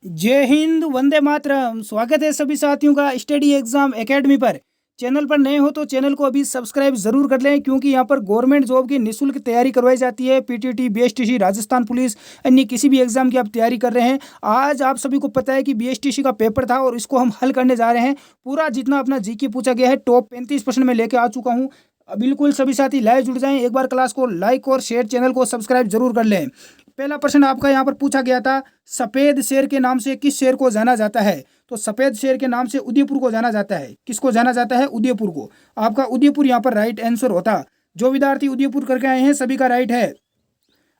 जय हिंद, वंदे मातरम। स्वागत है सभी साथियों का स्टडी एग्जाम एकेडमी पर। चैनल पर नए हो तो चैनल को अभी सब्सक्राइब जरूर कर लें, क्योंकि यहाँ पर गवर्नमेंट जॉब की निःशुल्क तैयारी करवाई जाती है। पीटीटी, बीएसटीसी, राजस्थान पुलिस, अन्य किसी भी एग्जाम की आप तैयारी कर रहे हैं। आज आप सभी को पता है कि बीएसटीसी का पेपर था और इसको हम हल करने जा रहे हैं। पूरा जितना अपना जीके पूछा गया है टॉप 35% में लेके आ चुका हूँ। बिल्कुल सभी साथी लाइव जुड़ जाएं। एक बार क्लास को लाइक और शेयर, चैनल को सब्सक्राइब जरूर कर लें। पहला प्रश्न आपका यहाँ पर पूछा गया था, सफेद शेर के नाम से किस शेर को जाना जाता है? तो सफेद शेर के नाम से उदयपुर को जाना जाता है। किसको जाना जाता है? उदयपुर को। आपका उदयपुर यहाँ पर राइट आंसर होता। जो विद्यार्थी उदयपुर करके आए हैं सभी का राइट है।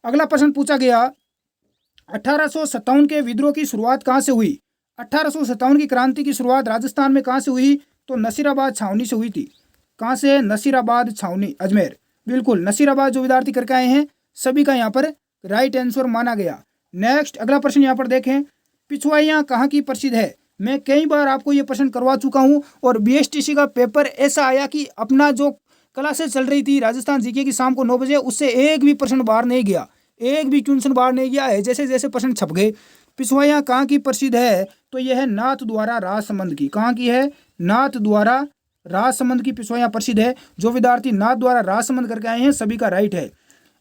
अगला प्रश्न पूछा गया, 1857 के विद्रोह की शुरुआत कहाँ से हुई? 1857 की क्रांति की शुरुआत राजस्थान में कहाँ से हुई? तो नसीराबाद छावनी से हुई थी। कहाँ से? नसीराबाद छावनी, अजमेर। बिल्कुल, नसीराबाद जो विद्यार्थी करके आए हैं सभी का यहाँ पर राइट आंसर माना गया। नेक्स्ट अगला प्रश्न यहाँ पर देखें, पिछवाइयाँ कहाँ की प्रसिद्ध है? मैं कई बार आपको ये प्रश्न करवा चुका हूँ और बीएसटीसी का पेपर ऐसा आया कि अपना जो क्लासेस चल रही थी राजस्थान जीके की शाम को 9 बजे, उससे एक भी प्रश्न बाहर नहीं गया, एक भी क्वेश्चन बाहर नहीं गया है। जैसे जैसे प्रश्न छप गए। पिछवाइयाँ कहाँ की प्रसिद्ध है? तो यह है नाथ द्वारा राजसमंद की। कहाँ की है? नाथ द्वारा राजसमंद की पिछवाइयाँ प्रसिद्ध है। जो विद्यार्थी नाथ द्वारा राजसमंद करके आए हैं सभी का राइट है।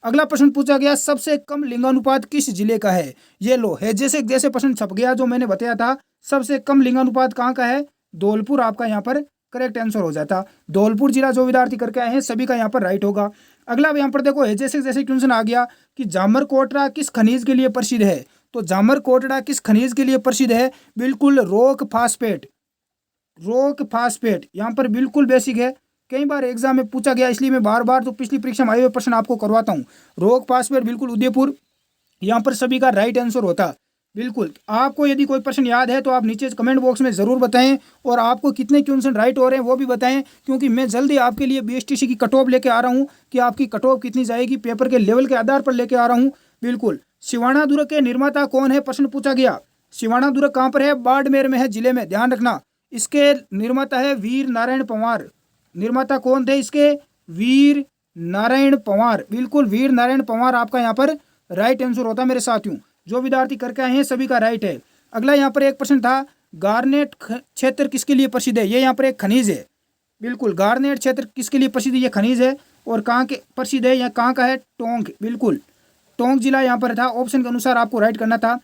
अगला प्रश्न पूछा गया, सबसे कम लिंगानुपात किस जिले का है? ये लो है, जैसे जैसे प्रश्न छप गया जो मैंने बताया था, सबसे कम लिंगानुपात कहाँ का है? धौलपुर आपका यहाँ पर करेक्ट आंसर हो जाता। धौलपुर जिला जो विद्यार्थी करके आए हैं सभी का यहाँ पर राइट होगा। अगला यहाँ पर देखो है, जैसे जैसे क्वेश्चन आ गया कि जामर कोटड़ा किस खनिज के लिए प्रसिद्ध है? तो जामर कोटड़ा किस खनिज के लिए प्रसिद्ध है? बिल्कुल रॉक फास्फेट। रॉक फास्फेट यहाँ पर बिल्कुल बेसिक है, कई बार एग्जाम में पूछा गया, इसलिए मैं बार बार तो पिछली परीक्षा में आए हुए प्रश्न आपको करवाता हूँ। रॉक फास्फेट बिल्कुल उदयपुर यहाँ पर सभी का राइट आंसर होता। बिल्कुल, आपको यदि कोई प्रश्न याद है तो आप नीचे कमेंट बॉक्स में ज़रूर बताएं, और आपको कितने क्वेश्चन राइट हो रहे हैं वो भी बताएं, क्योंकि मैं जल्दी आपके लिए बीएसटीसी की कट ऑफ लेके आ रहा हूँ कि आपकी कट ऑफ कितनी जाएगी, पेपर के लेवल के आधार पर लेके आ रहा हूँ। बिल्कुल, सिवाना दुर्ग के निर्माता कौन है? प्रश्न पूछा गया। सिवाना दुर्ग कहाँ पर है? बाड़मेर में है, जिले में, ध्यान रखना। इसके निर्माता है वीर नारायण पंवार। निर्माता कौन थे इसके? वीर नारायण पंवार। बिल्कुल, वीर नारायण पंवार आपका यहाँ पर राइट आंसर होता मेरे साथियों। जो विद्यार्थी करके आए हैं सभी का राइट है। अगला यहाँ पर एक प्रश्न था, गार्नेट क्षेत्र किसके लिए प्रसिद्ध है? ये यहाँ पर एक खनिज है। बिल्कुल, गार्नेट क्षेत्र किसके लिए प्रसिद्ध है? ये खनिज है। और कहाँ के प्रसिद्ध है? यहाँ कहाँ का है? टोंक। बिल्कुल, टोंक जिला यहाँ पर था। ऑप्शन के अनुसार आपको राइट करना था।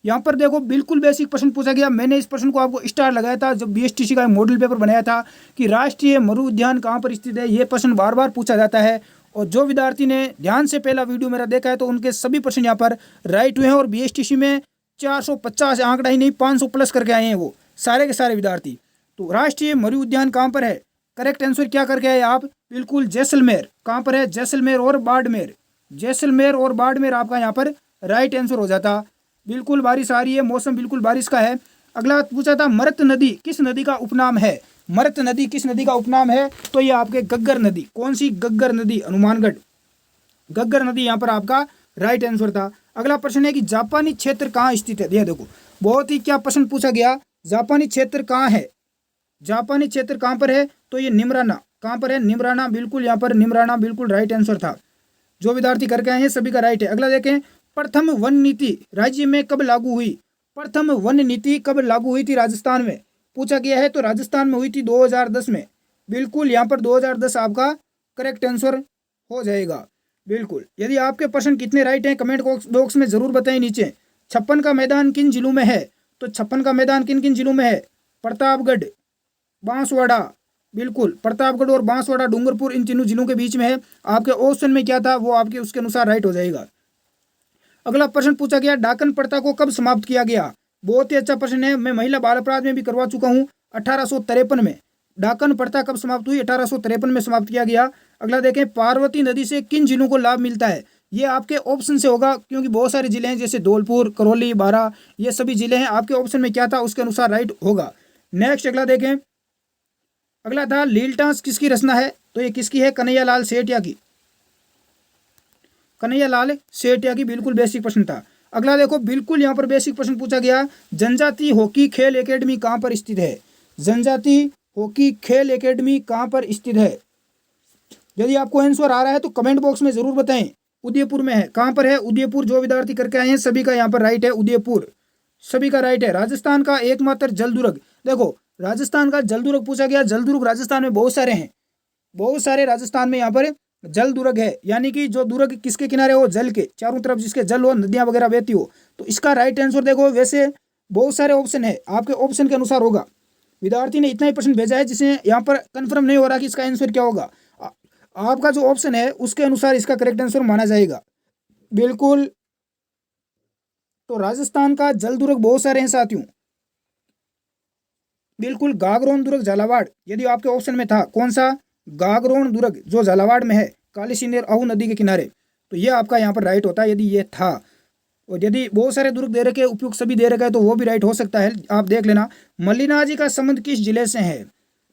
यहाँ पर देखो बिल्कुल बेसिक प्रश्न पूछा गया। मैंने इस प्रश्न को आपको स्टार लगाया था जब बीएसटीसी का मॉडल पेपर बनाया था कि राष्ट्रीय मरु उद्यान कहाँ पर स्थित है। ये प्रश्न बार बार पूछा जाता है, और जो विद्यार्थी ने ध्यान से पहला वीडियो मेरा देखा है तो उनके सभी प्रश्न यहाँ पर राइट हुए हैं। और बीएसटीसी में 450 आंकड़ा ही नहीं 500 प्लस करके आए हैं वो सारे के सारे विद्यार्थी। तो राष्ट्रीय मरु उद्यान कहाँ पर है? करेक्ट आंसर क्या करके आए आप? बिल्कुल जैसलमेर। कहाँ पर है? जैसलमेर और बाड़मेर। जैसलमेर और बाड़मेर आपका यहाँ पर राइट आंसर हो जाता। बिल्कुल, बारिश आ रही है, मौसम बिल्कुल बारिश का है। अगला पूछा था, मरत नदी किस नदी का उपनाम है? मरत नदी किस नदी का उपनाम है? तो ये आपके गग्गर नदी। कौन सी? गग्गर नदी, हनुमानगढ़। गग्गर नदी यहाँ पर आपका राइट आंसर था। अगला प्रश्न है कि जापानी क्षेत्र कहाँ स्थित है? ये देखो बहुत ही क्या प्रश्न पूछा गया, जापानी क्षेत्र कहाँ है? जापानी क्षेत्र कहाँ पर है? तो ये निमराना। कहाँ पर है? निमराना। बिल्कुल, यहाँ पर निमराना बिल्कुल राइट आंसर था। जो विद्यार्थी करके आए हैं सभी का राइट है। अगला देखें, प्रथम वन नीति राज्य में कब लागू हुई? प्रथम वन नीति कब लागू हुई थी राजस्थान में? पूछा गया है। तो राजस्थान में हुई थी 2010 में। बिल्कुल, यहाँ पर 2010 आपका करेक्ट आंसर हो जाएगा। बिल्कुल, यदि आपके प्रश्न कितने राइट हैं कमेंट बॉक्स में ज़रूर बताएं नीचे। 56 का मैदान किन जिलों में है? तो 56 का मैदान किन किन जिलों में है? प्रतापगढ़, बांसवाड़ा। बिल्कुल, प्रतापगढ़ और बांसवाड़ा, डूंगरपुर, इन तीनों जिलों के बीच में है। आपके ऑप्शन में क्या था वो आपके उसके अनुसार राइट हो जाएगा। अगला प्रश्न पूछा गया, डाकन प्रथा को कब समाप्त किया गया? बहुत ही अच्छा प्रश्न है, मैं महिला बाल अपराध में भी करवा चुका हूँ। 1853 में डाकन प्रथा कब समाप्त हुई? 1853 में समाप्त किया गया। अगला देखें, पार्वती नदी से किन जिलों को लाभ मिलता है? ये आपके ऑप्शन से होगा, क्योंकि बहुत सारे जिले हैं जैसे धौलपुर, करौली, बारा, ये सभी जिले हैं। आपके ऑप्शन में क्या था उसके अनुसार राइट होगा। नेक्स्ट अगला देखें, अगला था, लीलटास किसकी रचना है? तो ये किसकी है? कन्हैयालाल सेठिया की। कन्हैयालाल सेठिया की। बिल्कुल बेसिक प्रश्न था। अगला देखो बिल्कुल यहाँ पर बेसिक प्रश्न पूछा गया, जनजाति हॉकी खेल एकेडमी कहाँ पर स्थित है? जनजाति हॉकी खेल एकेडमी कहाँ पर स्थित है? यदि आपको आंसर आ रहा है तो कमेंट बॉक्स में जरूर बताएं। उदयपुर में है। कहाँ पर है? उदयपुर। जो विद्यार्थी करके आए हैं सभी का यहाँ पर राइट है, उदयपुर। सभी का राइट है। राजस्थान का एकमात्र जल दुर्ग, देखो राजस्थान का जल दुर्ग पूछा गया। जल दुर्ग राजस्थान में बहुत सारे हैं, बहुत सारे राजस्थान में यहाँ पर जल दुर्ग है, यानी कि जो दुर्ग किसके किनारे हो, जल के चारों तरफ जिसके जल हो, नदियां वगैरह बहती हो। तो इसका राइट आंसर देखो, वैसे बहुत सारे ऑप्शन है, आपके ऑप्शन के अनुसार होगा। विद्यार्थी ने इतना ही प्रश्न भेजा है जिसे यहाँ पर कंफर्म नहीं हो रहा कि इसका आंसर क्या होगा। आपका जो ऑप्शन है उसके अनुसार इसका करेक्ट आंसर माना जाएगा। बिल्कुल, तो राजस्थान का जल दुर्ग बहुत सारे हैं साथियों। बिल्कुल, गागरोन दुर्ग झालावाड़, यदि आपके ऑप्शन में था कौन सा, गागरोन दुर्ग जो झालावाड़ में है, काली सिंध आहू नदी के किनारे, तो ये आपका यहाँ पर राइट होता है यदि ये था। और यदि बहुत सारे दुर्ग दे रखे, उपयुक्त सभी दे रखा है, तो वो भी राइट हो सकता है, आप देख लेना। मल्लिनाजी का संबंध किस जिले से है,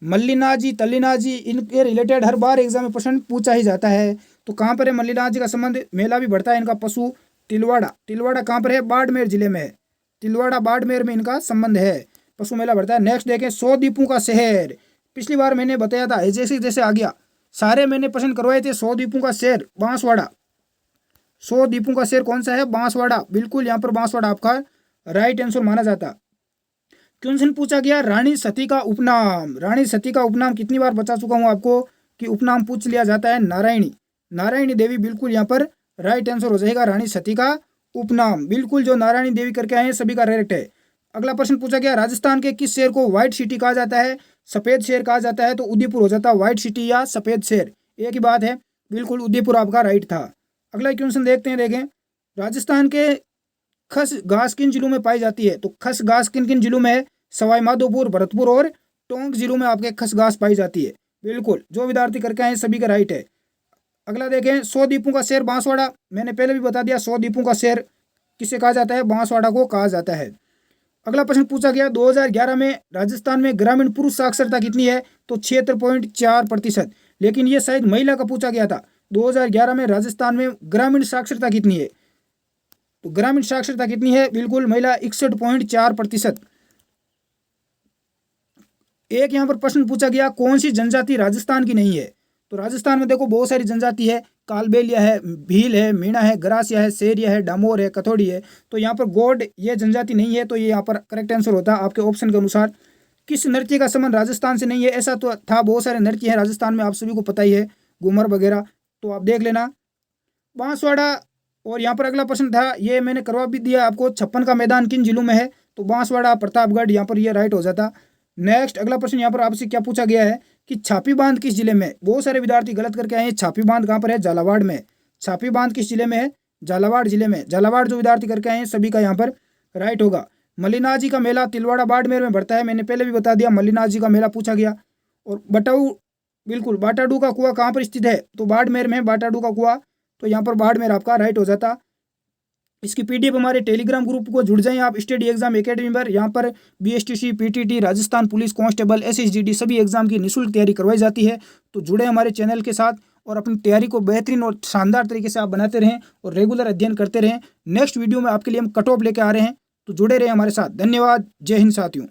मल्लिनाजी, तल्लिनाजी, इनके रिलेटेड हर बार एग्जाम में प्रश्न पूछा ही जाता है। तो कहाँ पर है मल्लिनाजी का संबंध, मेला भी बढ़ता है इनका पशु तिलवाड़ा। तिलवाड़ा कहाँ पर है, बाड़मेर जिले में है, तिलवाड़ा बाड़मेर में इनका संबंध है, पशु मेला बढ़ता है। नेक्स्ट देखें, 100 द्वीपों का शहर, पिछली बार मैंने बताया था, जैसे जैसे आ गया सारे मैंने प्रश्न करवाए थे। 100 द्वीपों का शहर बांसवाड़ा, 100 द्वीपों का शहर कौन सा है, बांसवाड़ा। बिल्कुल, यहाँ पर बांसवाड़ा आपका राइट आंसर माना जाता। क्वेश्चन पूछा गया, रानी सती का उपनाम, रानी सती का उपनाम कितनी बार बता चुका हूँ आपको कि उपनाम पूछ लिया जाता है, नारायणी, नारायणी देवी। बिल्कुल यहाँ पर राइट आंसर हो जाएगा रानी सती का उपनाम। बिल्कुल, जो नारायणी देवी करके आए हैं सभी का राइट है। अगला प्रश्न पूछा गया, राजस्थान के किस शहर को व्हाइट सिटी कहा जाता है, सफेद शहर कहा जाता है। तो उदयपुर हो जाता है व्हाइट सिटी या सफेद शहर, एक ही बात है। बिल्कुल, उदयपुर आपका राइट था। अगला क्वेश्चन देखते हैं, देखें राजस्थान के खस घास किन जिलों में पाई जाती है। तो खस घास किन किन जिलों में है, सवाई माधोपुर, भरतपुर और टोंक जिलों में आपके खस घास पाई जाती है। बिल्कुल, जो विद्यार्थी करके आए सभी का राइट है। अगला देखें, 100 द्वीपों का शहर बांसवाड़ा, मैंने पहले भी बता दिया 100 द्वीपों का शहर किसे कहा जाता है, बांसवाड़ा को कहा जाता है। अगला प्रश्न पूछा गया, 2011 में राजस्थान में ग्रामीण पुरुष साक्षरता कितनी है। तो 76.4%, लेकिन ये शायद महिला का पूछा गया था। 2011 में राजस्थान में ग्रामीण साक्षरता कितनी है, तो ग्रामीण साक्षरता कितनी है, बिल्कुल महिला 61.4%। एक यहाँ पर प्रश्न पूछा गया, कौन सी जनजाति राजस्थान की नहीं है। तो राजस्थान में देखो बहुत सारी जनजाति है, कालबेलिया है, भील है, मीणा है, गरासिया है, सेरिया है, डामोर है, कथोड़ी है। तो यहाँ पर गोड ये जनजाति नहीं है, तो ये यहाँ पर करेक्ट आंसर होता है आपके ऑप्शन के अनुसार। किस नृत्य का संबंध राजस्थान से नहीं है, ऐसा तो था, बहुत सारे नृत्य हैं राजस्थान में, आप सभी को पता ही है, घूमर वगैरह, तो आप देख लेना। बांसवाड़ा, और यहाँ पर अगला प्रश्न था, ये मैंने करवा भी दिया आपको, 56 का मैदान किन जिलों में है। तो बांसवाड़ा, प्रतापगढ़, यहाँ पर ये राइट हो जाता। नेक्स्ट अगला प्रश्न यहाँ पर आपसे क्या पूछा गया है कि छापी बांध किस जिले में। बहुत सारे विद्यार्थी गलत करके आए हैं, छापी बांध कहाँ पर है, झालावाड़ में। छापी बांध किस जिले में है, झालावाड़ जिले में। झालावाड़ जो विद्यार्थी करके आए हैं सभी का यहाँ पर राइट होगा। मल्लिनाजी का मेला तिलवाड़ा बाड़मेर में बढ़ता है, मैंने पहले भी बता दिया, मल्लिनाजी का मेला पूछा गया। और बटाऊ, बिल्कुल बाटाडू का कुआं कहाँ पर स्थित है, तो बाड़मेर में बाटाडू का कुआं, तो यहाँ पर बाड़मेर आपका राइट हो जाता। इसकी पीडीएफ हमारे टेलीग्राम ग्रुप को जुड़ जाएं आप, स्टडी एग्जाम एकेडमी पर। यहाँ पर BSTC, PTT, Rajasthan police constable, SSGD सभी एग्जाम की निःशुल्क तैयारी करवाई जाती है। तो जुड़े हमारे चैनल के साथ और अपनी तैयारी को बेहतरीन और शानदार तरीके से आप बनाते रहें और रेगुलर अध्ययन करते रहें। नेक्स्ट वीडियो में आपके लिए हम कट ऑफ लेके आ रहे हैं, तो जुड़े रहें हमारे साथ। धन्यवाद, जय हिंद साथियों।